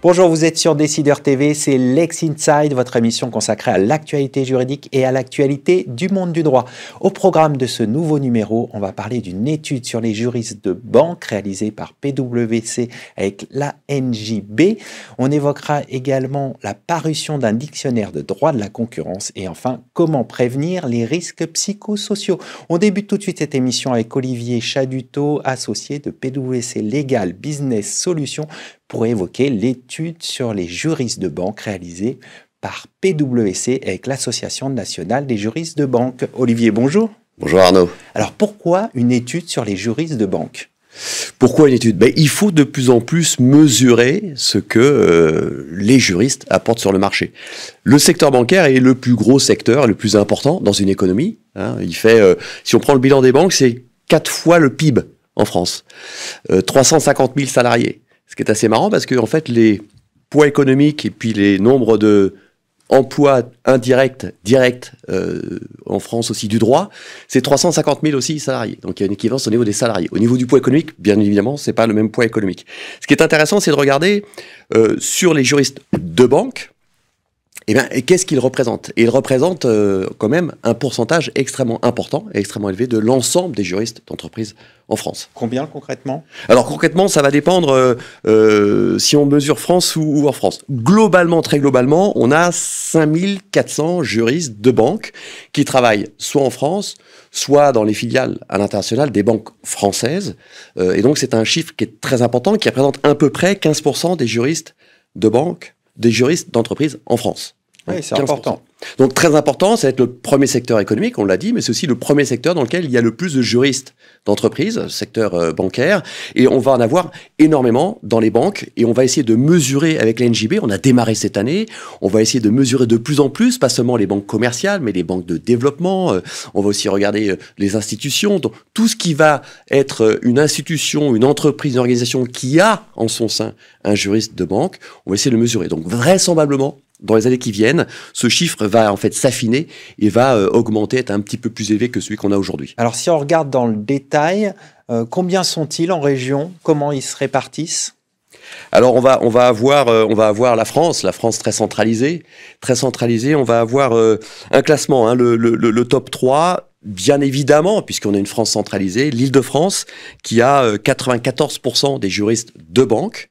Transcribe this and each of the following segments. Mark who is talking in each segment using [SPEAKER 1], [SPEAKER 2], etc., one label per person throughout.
[SPEAKER 1] Bonjour, vous êtes sur Décideur TV, c'est Lex Inside, votre émission consacrée à l'actualité juridique et à l'actualité du monde du droit. Au programme de ce nouveau numéro, on va parler d'une étude sur les juristes de banque réalisée par PwC avec l'ANJB. On évoquera également la parution d'un dictionnaire de droit de la concurrence et enfin, comment prévenir les risques psychosociaux. On débute tout de suite cette émission avec Olivier Chadutot, associé de PwC Legal Business Solutions, pour évoquer l'étude sur les juristes de banque réalisée par PwC avec l'Association nationale des juristes de banque. Olivier, bonjour.
[SPEAKER 2] Bonjour Arnaud.
[SPEAKER 1] Alors pourquoi une étude sur les juristes de banque ?
[SPEAKER 2] Pourquoi une étude ? Il faut de plus en plus mesurer ce que les juristes apportent sur le marché. Le secteur bancaire est le plus gros secteur, le plus important dans une économie. Il fait, si on prend le bilan des banques, c'est 4 fois le PIB en France. 350 000 salariés. Ce qui est assez marrant parce que en fait, les poids économiques et puis les nombres de emplois indirects, directs en France aussi du droit, c'est 350 000 aussi salariés. Donc il y a une équivalence au niveau des salariés. Au niveau du poids économique, bien évidemment, c'est pas le même poids économique. Ce qui est intéressant, c'est de regarder sur les juristes de banque, et qu'est-ce qu'ils représentent ? Et ils représentent quand même un pourcentage extrêmement important et extrêmement élevé de l'ensemble des juristes d'entreprise en France.
[SPEAKER 1] Combien concrètement ?
[SPEAKER 2] Alors concrètement, ça va dépendre si on mesure France ou hors France. Globalement, très globalement, on a 5400 juristes de banque qui travaillent soit en France, soit dans les filiales à l'international des banques françaises. Et donc c'est un chiffre qui est très important, qui représente à peu près 15% des juristes de banque, des juristes d'entreprise en France.
[SPEAKER 1] Oui, c'est important.
[SPEAKER 2] Donc très important, ça va être le premier secteur économique, on l'a dit, mais c'est aussi le premier secteur dans lequel il y a le plus de juristes d'entreprise, secteur bancaire, et on va en avoir énormément dans les banques, et on va essayer de mesurer avec l'ANJB, on a démarré cette année, on va essayer de mesurer de plus en plus, pas seulement les banques commerciales, mais les banques de développement, on va aussi regarder les institutions, donc tout ce qui va être une institution, une entreprise, une organisation qui a en son sein un juriste de banque, on va essayer de le mesurer. Donc vraisemblablement, dans les années qui viennent, ce chiffre va en fait s'affiner et va augmenter, être un petit peu plus élevé que celui qu'on a aujourd'hui.
[SPEAKER 1] Alors si on regarde dans le détail, combien sont-ils en région ? Comment ils se répartissent ?
[SPEAKER 2] Alors on va avoir la France très centralisée. On va avoir un classement, le top 3. Bien évidemment, puisqu'on a une France centralisée, l'Île-de-France qui a 94% des juristes de banque.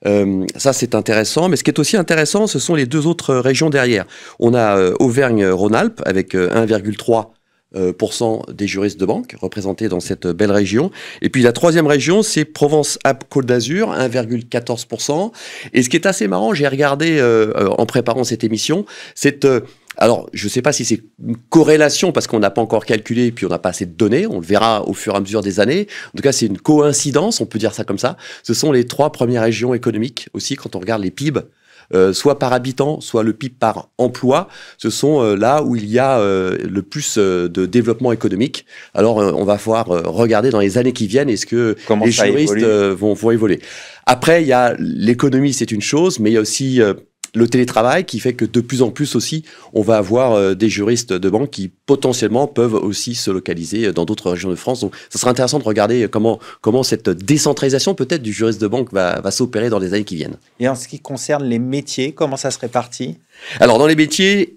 [SPEAKER 2] Ça c'est intéressant, mais ce qui est aussi intéressant, ce sont les deux autres régions derrière. On a Auvergne-Rhône-Alpes avec 1,3% des juristes de banque représentés dans cette belle région. Et puis la troisième région, c'est Provence-Alpes-Côte d'Azur, 1,14%. Et ce qui est assez marrant, j'ai regardé en préparant cette émission, c'est... alors, je ne sais pas si c'est une corrélation parce qu'on n'a pas encore calculé et puis on n'a pas assez de données. On le verra au fur et à mesure des années. En tout cas, c'est une coïncidence, on peut dire ça comme ça. Ce sont les 3 premières régions économiques aussi quand on regarde les PIB, soit par habitant, soit le PIB par emploi. Ce sont là où il y a le plus de développement économique. Alors, on va pouvoir regarder dans les années qui viennent est-ce que les juristes vont évoluer. Après, il y a l'économie, c'est une chose, mais il y a aussi... le télétravail qui fait que de plus en plus aussi, on va avoir des juristes de banque qui potentiellement peuvent aussi se localiser dans d'autres régions de France. Donc, ça sera intéressant de regarder comment cette décentralisation peut-être du juriste de banque va s'opérer dans les années qui viennent.
[SPEAKER 1] Et en ce qui concerne les métiers, comment ça se répartit ? Alors,
[SPEAKER 2] dans les métiers,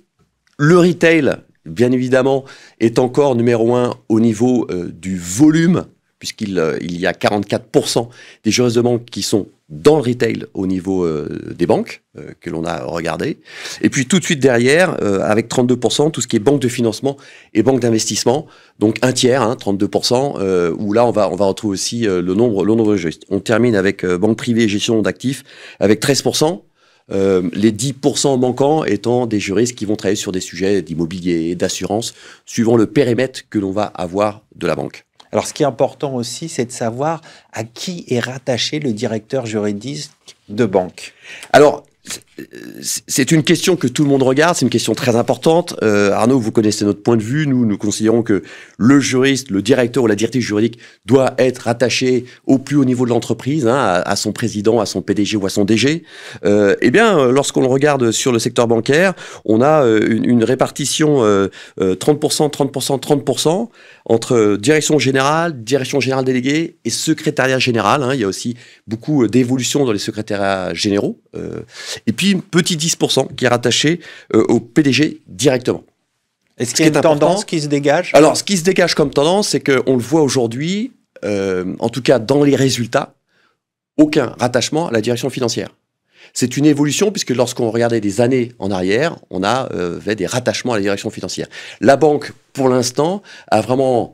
[SPEAKER 2] le retail, bien évidemment, est encore numéro 1 au niveau du volume, puisqu'il y a 44% des juristes de banque qui sont dans le retail au niveau des banques que l'on a regardé. Et puis tout de suite derrière, avec 32%, tout ce qui est banque de financement et banque d'investissement, donc un tiers, 32%, où là on va retrouver aussi le nombre de juristes. On termine avec banque privée et gestion d'actifs avec 13%. Les 10% manquants étant des juristes qui vont travailler sur des sujets d'immobilier et d'assurance, suivant le périmètre que l'on va avoir de la banque.
[SPEAKER 1] Alors, ce qui est important aussi, c'est de savoir à qui est rattaché le directeur juridique de banque.
[SPEAKER 2] Alors, c'est une question que tout le monde regarde, c'est une question très importante. Arnaud, vous connaissez notre point de vue. Nous considérons que le juriste, le directeur ou la directrice juridique doit être rattaché au plus haut niveau de l'entreprise, hein, à son président, à son PDG ou à son DG. Eh bien, lorsqu'on le regarde sur le secteur bancaire, on a une répartition 30%, 30%, 30% entre direction générale déléguée et secrétariat général. Hein. Il y a aussi beaucoup d'évolutions dans les secrétariats généraux. Et puis, un petit 10% qui est rattaché au PDG directement.
[SPEAKER 1] Est-ce qu'il y a une tendance qui se dégage?
[SPEAKER 2] Alors, ce qui se dégage comme tendance, c'est qu'on le voit aujourd'hui, en tout cas dans les résultats, aucun rattachement à la direction financière. C'est une évolution puisque lorsqu'on regardait des années en arrière, on avait des rattachements à la direction financière. La banque, pour l'instant, a vraiment,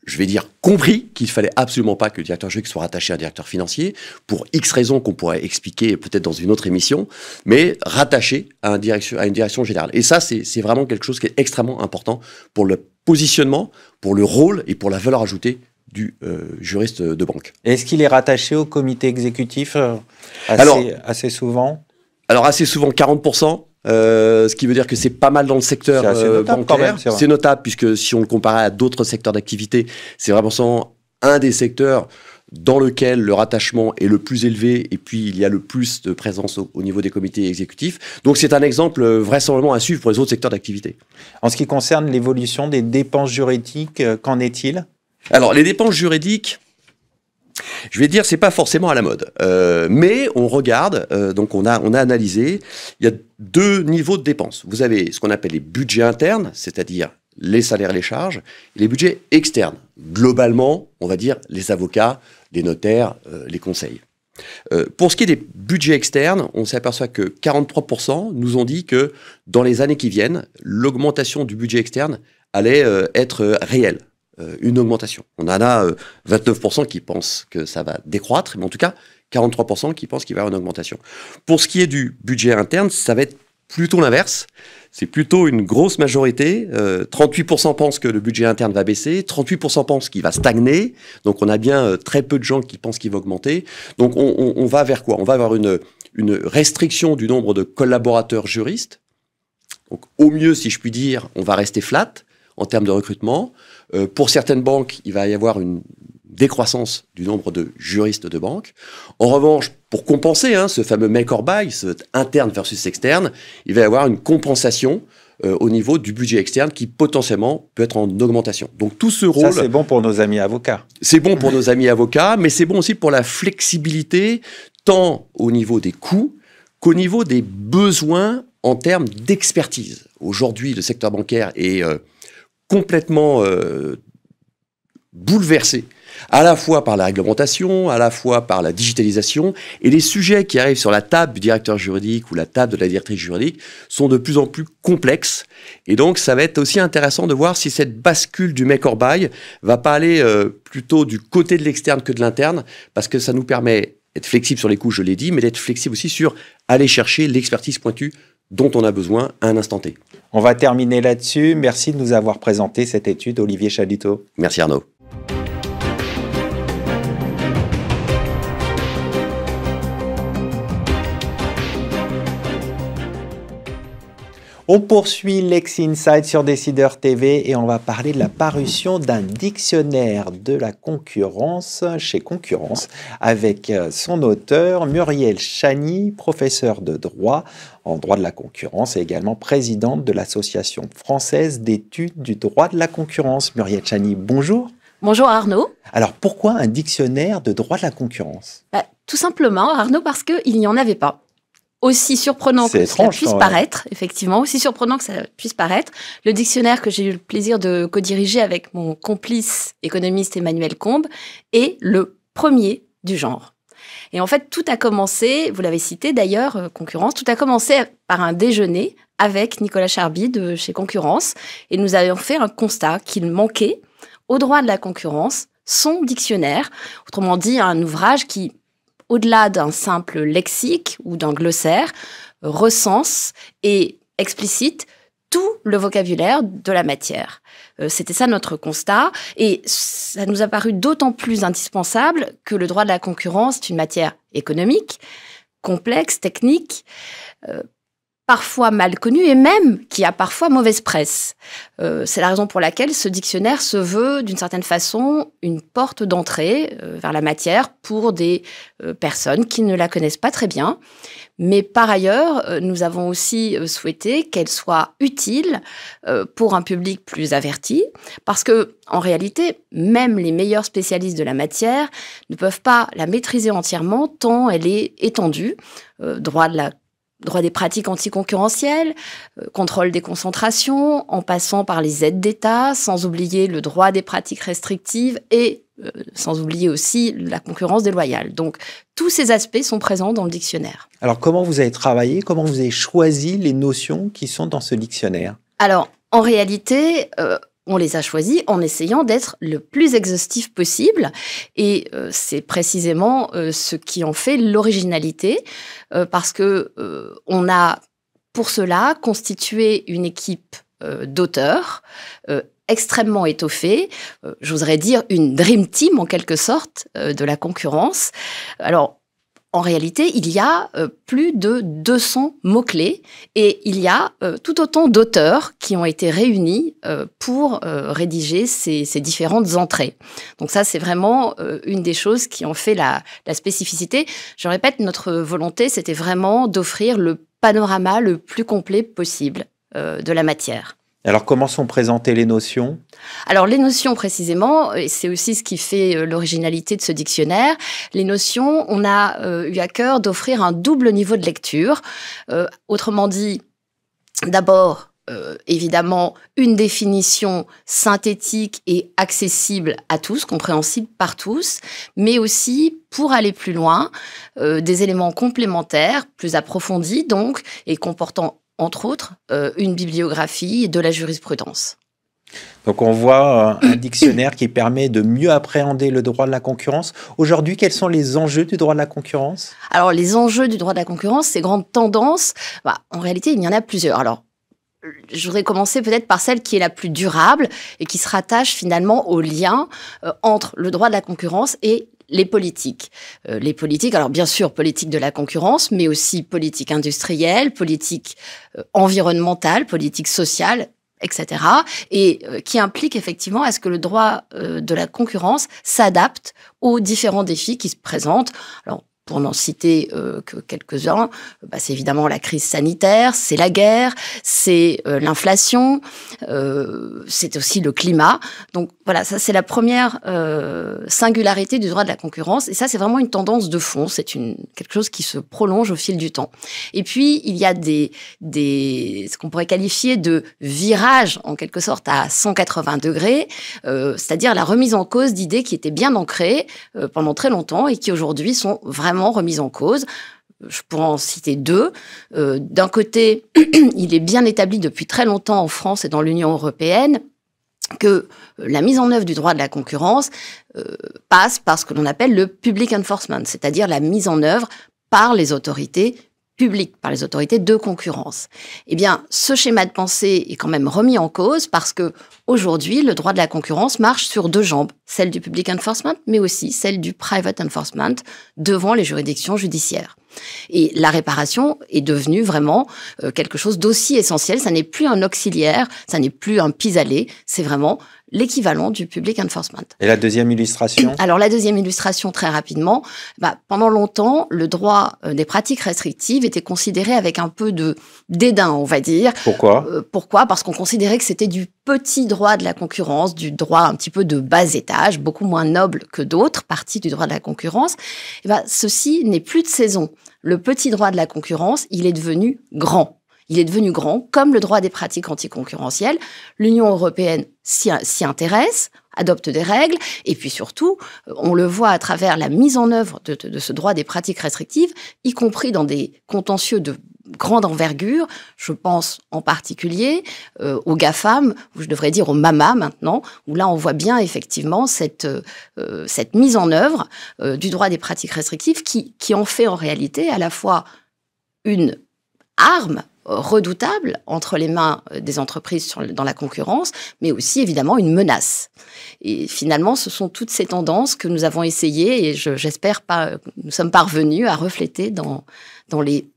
[SPEAKER 2] je vais dire, compris qu'il fallait absolument pas que le directeur juridique soit rattaché à un directeur financier, pour X raisons qu'on pourrait expliquer peut-être dans une autre émission, mais rattaché à une direction générale. Et ça, c'est vraiment quelque chose qui est extrêmement important pour le positionnement, pour le rôle et pour la valeur ajoutée du juriste de banque.
[SPEAKER 1] Est-ce qu'il est rattaché au comité exécutif assez souvent?
[SPEAKER 2] Alors, assez souvent, 40%. Ce qui veut dire que c'est pas mal dans le secteur bancaire. C'est notable puisque si on le comparait à d'autres secteurs d'activité, c'est vraiment un des secteurs dans lequel le rattachement est le plus élevé et puis il y a le plus de présence au niveau des comités exécutifs. Donc c'est un exemple vraisemblablement à suivre pour les autres secteurs d'activité.
[SPEAKER 1] En ce qui concerne l'évolution des dépenses juridiques, qu'en est-il?
[SPEAKER 2] Alors les dépenses juridiques, je vais dire, c'est pas forcément à la mode, mais on regarde, donc on a analysé. Il y a deux niveaux de dépenses. Vous avez ce qu'on appelle les budgets internes, c'est-à-dire les salaires et les charges, et les budgets externes. Globalement, on va dire les avocats, les notaires, les conseils. Pour ce qui est des budgets externes, on s'aperçoit que 43% nous ont dit que dans les années qui viennent, l'augmentation du budget externe allait être réelle. Une augmentation. On en a 29% qui pensent que ça va décroître, mais en tout cas 43% qui pensent qu'il va y avoir une augmentation. Pour ce qui est du budget interne, ça va être plutôt l'inverse. C'est plutôt une grosse majorité. 38% pensent que le budget interne va baisser, 38% pensent qu'il va stagner. Donc on a bien très peu de gens qui pensent qu'il va augmenter. Donc on va vers quoi? On va avoir une restriction du nombre de collaborateurs juristes. Donc au mieux, si je puis dire, on va rester flat en termes de recrutement. Pour certaines banques, il va y avoir une décroissance du nombre de juristes de banque. En revanche, pour compenser ce fameux make or buy, ce interne versus externe, il va y avoir une compensation au niveau du budget externe qui potentiellement peut être en augmentation. Donc tout ce rôle...
[SPEAKER 1] Ça, c'est bon pour nos amis avocats.
[SPEAKER 2] C'est bon pour nos amis avocats, mais c'est bon aussi pour la flexibilité, tant au niveau des coûts qu'au niveau des besoins en termes d'expertise. Aujourd'hui, le secteur bancaire est complètement bouleversé, à la fois par la réglementation, à la fois par la digitalisation, et les sujets qui arrivent sur la table du directeur juridique ou la table de la directrice juridique sont de plus en plus complexes. Et donc, ça va être aussi intéressant de voir si cette bascule du make or buy va pas aller plutôt du côté de l'externe que de l'interne, parce que ça nous permet d'être flexible sur les coûts, je l'ai dit, mais d'être flexible aussi sur aller chercher l'expertise pointue dont on a besoin à un instant T.
[SPEAKER 1] On va terminer là-dessus. Merci de nous avoir présenté cette étude, Olivier Chalito.
[SPEAKER 2] Merci Arnaud.
[SPEAKER 1] On poursuit Lex Insight sur Décideur TV et on va parler de la parution d'un dictionnaire de la concurrence chez Concurrence avec son auteur Muriel Chagny, professeur de droit en droit de la concurrence et également présidente de l'Association française d'études du droit de la concurrence. Muriel Chagny, bonjour.
[SPEAKER 3] Bonjour Arnaud.
[SPEAKER 1] Alors pourquoi un dictionnaire de droit de la concurrence?
[SPEAKER 3] Tout simplement Arnaud parce qu'il n'y en avait pas. Aussi surprenant que ça puisse paraître, effectivement, aussi surprenant que ça puisse paraître, le dictionnaire que j'ai eu le plaisir de co-diriger avec mon complice économiste Emmanuel Combe est le premier du genre. Et en fait, tout a commencé, vous l'avez cité d'ailleurs, Concurrence, tout a commencé par un déjeuner avec Nicolas Charby de chez Concurrence, et nous avions fait un constat qu'il manquait au droit de la concurrence son dictionnaire, autrement dit un ouvrage qui, au-delà d'un simple lexique ou d'un glossaire, recense et explicite tout le vocabulaire de la matière. C'était ça notre constat, et ça nous a paru d'autant plus indispensable que le droit de la concurrence est une matière économique, complexe, technique, parfois mal connu et même qui a parfois mauvaise presse. C'est la raison pour laquelle ce dictionnaire se veut, d'une certaine façon, une porte d'entrée vers la matière pour des personnes qui ne la connaissent pas très bien. Mais par ailleurs, nous avons aussi souhaité qu'elle soit utile pour un public plus averti, parce que, en réalité, même les meilleurs spécialistes de la matière ne peuvent pas la maîtriser entièrement tant elle est étendue. Droit des pratiques anticoncurrentielles, contrôle des concentrations, en passant par les aides d'État, sans oublier le droit des pratiques restrictives et sans oublier aussi la concurrence déloyale. Donc, tous ces aspects sont présents dans le dictionnaire.
[SPEAKER 1] Alors, comment vous avez travaillé, comment vous avez choisi les notions qui sont dans ce dictionnaire?
[SPEAKER 3] Alors, en réalité, on les a choisis en essayant d'être le plus exhaustif possible. Et c'est précisément ce qui en fait l'originalité, parce que on a, pour cela, constitué une équipe d'auteurs extrêmement étoffée, j'oserais dire une dream team en quelque sorte de la concurrence. Alors, en réalité, il y a plus de 200 mots-clés et il y a tout autant d'auteurs qui ont été réunis pour rédiger ces différentes entrées. Donc ça, c'est vraiment une des choses qui en fait la spécificité. Je répète, notre volonté, c'était vraiment d'offrir le panorama le plus complet possible de la matière.
[SPEAKER 1] Alors, comment sont présentées les notions?
[SPEAKER 3] Alors, les notions, précisément, et c'est aussi ce qui fait l'originalité de ce dictionnaire, les notions, on a eu à cœur d'offrir un double niveau de lecture. Autrement dit, d'abord, évidemment, une définition synthétique et accessible à tous, compréhensible par tous, mais aussi, pour aller plus loin, des éléments complémentaires, plus approfondis, donc, et comportant entre autres, une bibliographie de la jurisprudence.
[SPEAKER 1] Donc on voit un dictionnaire qui permet de mieux appréhender le droit de la concurrence. Aujourd'hui, quels sont les enjeux du droit de la concurrence?
[SPEAKER 3] Alors les enjeux du droit de la concurrence, ces grandes tendances, en réalité, il y en a plusieurs. Alors, je voudrais commencer peut-être par celle qui est la plus durable et qui se rattache finalement au lien entre le droit de la concurrence et les politiques. Les politiques, alors bien sûr, politique de la concurrence, mais aussi politique industrielle, politique environnementale, politique sociale, etc. Et qui implique effectivement à ce que le droit de la concurrence s'adapte aux différents défis qui se présentent. Alors, pour n'en citer que quelques-uns, c'est évidemment la crise sanitaire, c'est la guerre, c'est l'inflation, c'est aussi le climat. Donc voilà, ça c'est la première singularité du droit de la concurrence. Et ça, c'est vraiment une tendance de fond, c'est quelque chose qui se prolonge au fil du temps. Et puis, il y a ce qu'on pourrait qualifier de virage, en quelque sorte, à 180 degrés, c'est-à-dire la remise en cause d'idées qui étaient bien ancrées pendant très longtemps et qui aujourd'hui sont vraiment remise en cause. Je pourrais en citer deux. D'un côté, il est bien établi depuis très longtemps en France et dans l'Union européenne que la mise en œuvre du droit de la concurrence passe par ce que l'on appelle le public enforcement, c'est-à-dire la mise en œuvre par les autorités publiques, par les autorités de concurrence. Eh bien, ce schéma de pensée est quand même remis en cause parce que aujourd'hui, le droit de la concurrence marche sur deux jambes, celle du public enforcement, mais aussi celle du private enforcement devant les juridictions judiciaires. Et la réparation est devenue vraiment quelque chose d'aussi essentiel. Ça n'est plus un auxiliaire, ça n'est plus un pis-aller, c'est vraiment l'équivalent du public enforcement.
[SPEAKER 1] Et la deuxième illustration? Alors
[SPEAKER 3] la deuxième illustration, très rapidement, pendant longtemps, le droit des pratiques restrictives était considéré avec un peu de dédain, on va dire.
[SPEAKER 1] Pourquoi?
[SPEAKER 3] Pourquoi? Parce qu'on considérait que c'était du petit droit de la concurrence, du droit un petit peu de bas étage, beaucoup moins noble que d'autres parties du droit de la concurrence. Ceci n'est plus de saison. Le petit droit de la concurrence, il est devenu grand. Il est devenu grand, comme le droit des pratiques anticoncurrentielles. L'Union européenne s'y intéresse, adopte des règles, et puis surtout, on le voit à travers la mise en œuvre de ce droit des pratiques restrictives, y compris dans des contentieux de grande envergure. Je pense en particulier aux GAFAM, ou je devrais dire aux MAMA maintenant, où là on voit bien effectivement cette mise en œuvre du droit des pratiques restrictives qui en fait en réalité à la fois une arme redoutable entre les mains des entreprises dans la concurrence, mais aussi évidemment une menace. Et finalement, ce sont toutes ces tendances que nous avons essayé, et j'espère nous sommes parvenus à refléter dans les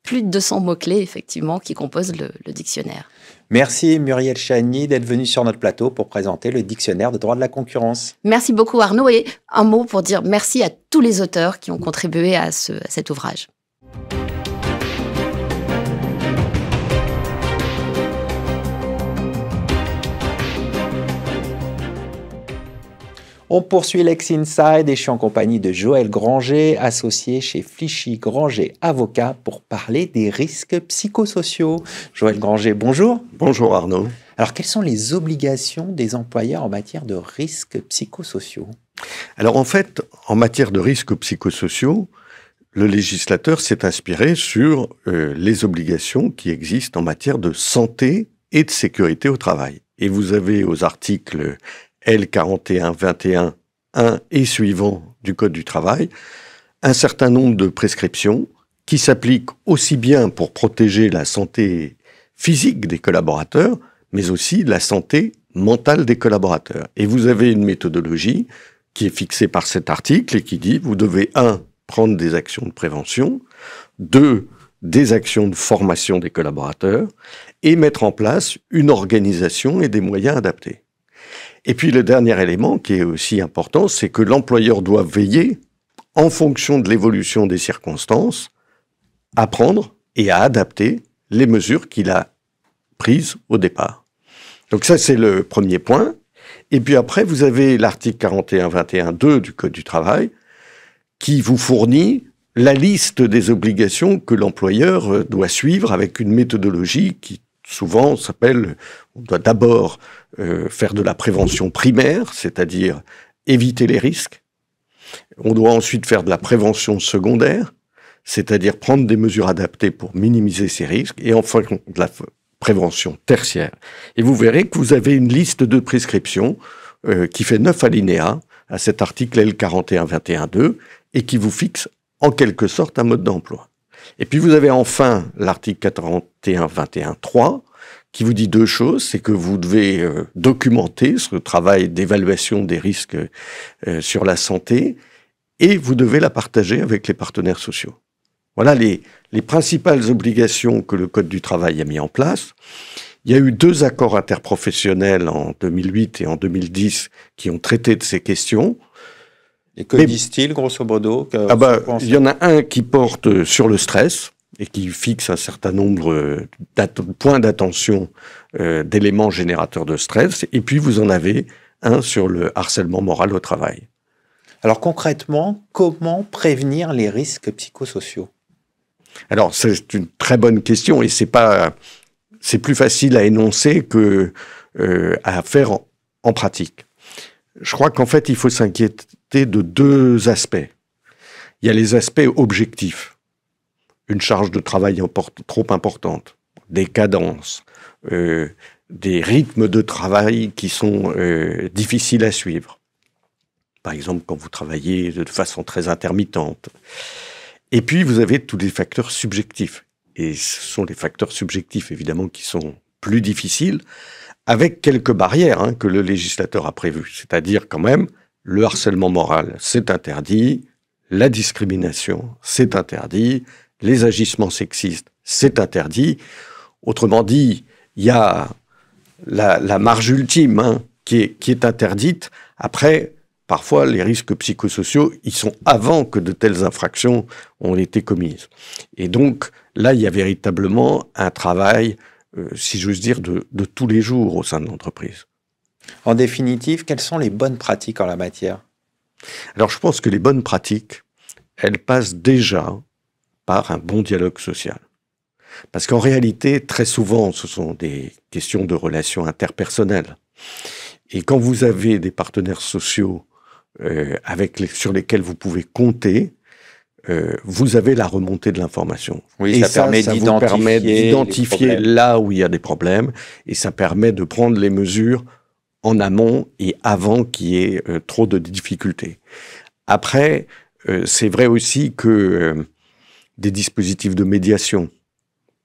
[SPEAKER 3] plus de 200 mots-clés, effectivement, qui composent le dictionnaire.
[SPEAKER 1] Merci Muriel Chagny d'être venue sur notre plateau pour présenter le dictionnaire de droit de la concurrence.
[SPEAKER 3] Merci beaucoup Arnaud, et un mot pour dire merci à tous les auteurs qui ont contribué à cet ouvrage.
[SPEAKER 1] On poursuit Lex Inside et je suis en compagnie de Joël Granger, associé chez Flichy Granger Avocat, pour parler des risques psychosociaux. Joël Granger, bonjour.
[SPEAKER 4] Bonjour Arnaud.
[SPEAKER 1] Alors, quelles sont les obligations des employeurs en matière de risques psychosociaux ?
[SPEAKER 4] Alors en fait, en matière de risques psychosociaux, le législateur s'est inspiré sur les obligations qui existent en matière de santé et de sécurité au travail. Et vous avez aux articles L4121 1 et suivants du Code du travail un certain nombre de prescriptions qui s'appliquent aussi bien pour protéger la santé physique des collaborateurs, mais aussi la santé mentale des collaborateurs. Et vous avez une méthodologie qui est fixée par cet article et qui dit vous devez 1. Prendre des actions de prévention, 2. Des actions de formation des collaborateurs et mettre en place une organisation et des moyens adaptés. Et puis le dernier élément qui est aussi important, c'est que l'employeur doit veiller, en fonction de l'évolution des circonstances, à prendre et à adapter les mesures qu'il a prises au départ. Donc ça, c'est le premier point. Et puis après, vous avez l'article 41-21-2 du Code du travail qui vous fournit la liste des obligations que l'employeur doit suivre avec une méthodologie qui souvent s'appelle, on doit d'abord faire de la prévention primaire, c'est-à-dire éviter les risques. On doit ensuite faire de la prévention secondaire, c'est-à-dire prendre des mesures adaptées pour minimiser ces risques, et enfin de la prévention tertiaire. Et vous verrez que vous avez une liste de prescriptions qui fait 9 alinéas à cet article L41-21-2 et qui vous fixe en quelque sorte un mode d'emploi. Et puis vous avez enfin l'article 41-21-3 qui vous dit 2 choses, c'est que vous devez documenter ce travail d'évaluation des risques sur la santé et vous devez la partager avec les partenaires sociaux. Voilà les principales obligations que le Code du travail a mis en place. Il y a eu 2 accords interprofessionnels en 2008 et en 2010 qui ont traité de ces questions.
[SPEAKER 1] Et que disent-ils, grosso modo
[SPEAKER 4] il y en a un qui porte sur le stress et qui fixe un certain nombre de points d'attention d'éléments générateurs de stress. Et puis, vous en avez un sur le harcèlement moral au travail.
[SPEAKER 1] Alors, concrètement, comment prévenir les risques psychosociaux ?
[SPEAKER 4] Alors, c'est une très bonne question et c'est plus facile à énoncer que à faire en pratique. Je crois qu'en fait, il faut s'inquiéter de 2 aspects. Il y a les aspects objectifs. Une charge de travail trop importante, des cadences, des rythmes de travail qui sont difficiles à suivre. Par exemple, quand vous travaillez de façon très intermittente. Et puis, vous avez tous les facteurs subjectifs. Et ce sont les facteurs subjectifs, évidemment, qui sont plus difficiles, avec quelques barrières que le législateur a prévues. C'est-à-dire quand même, le harcèlement moral, c'est interdit, la discrimination, c'est interdit, les agissements sexistes, c'est interdit. Autrement dit, il y a la marge ultime qui est interdite. Après, parfois, les risques psychosociaux, ils sont avant que de telles infractions ont été commises. Et donc, là, il y a véritablement un travail, si j'ose dire, de tous les jours au sein de l'entreprise.
[SPEAKER 1] En définitive, quelles sont les bonnes pratiques en la matière ?
[SPEAKER 4] Alors, je pense que les bonnes pratiques, elles passent déjà par un bon dialogue social. Parce qu'en réalité, très souvent, ce sont des questions de relations interpersonnelles. Et quand vous avez des partenaires sociaux sur lesquels vous pouvez compter, vous avez la remontée de l'information.
[SPEAKER 1] Oui,
[SPEAKER 4] et
[SPEAKER 1] ça
[SPEAKER 4] vous permet d'identifier là où il y a des problèmes, et ça permet de prendre les mesures en amont et avant qu'il y ait trop de difficultés. Après, c'est vrai aussi que des dispositifs de médiation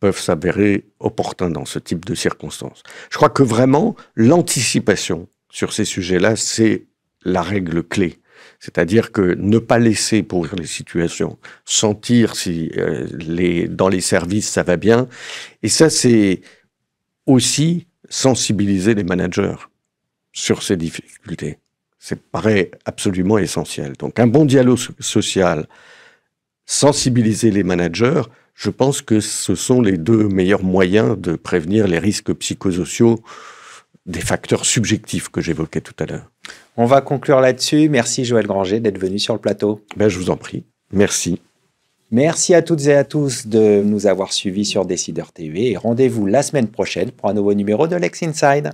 [SPEAKER 4] peuvent s'avérer opportuns dans ce type de circonstances. Je crois que vraiment, l'anticipation sur ces sujets-là, c'est la règle clé. C'est-à-dire que ne pas laisser pourrir les situations, sentir si dans les services ça va bien. Et ça, c'est aussi sensibiliser les managers sur ces difficultés. Ça paraît absolument essentiel. Donc un bon dialogue social, sensibiliser les managers, je pense que ce sont les deux meilleurs moyens de prévenir les risques psychosociaux des facteurs subjectifs que j'évoquais tout à l'heure.
[SPEAKER 1] On va conclure là-dessus. Merci Joël Granger d'être venu sur le plateau.
[SPEAKER 4] Ben, je vous en prie. Merci.
[SPEAKER 1] Merci à toutes et à tous de nous avoir suivis sur Décideur TV et rendez-vous la semaine prochaine pour un nouveau numéro de Lex Inside.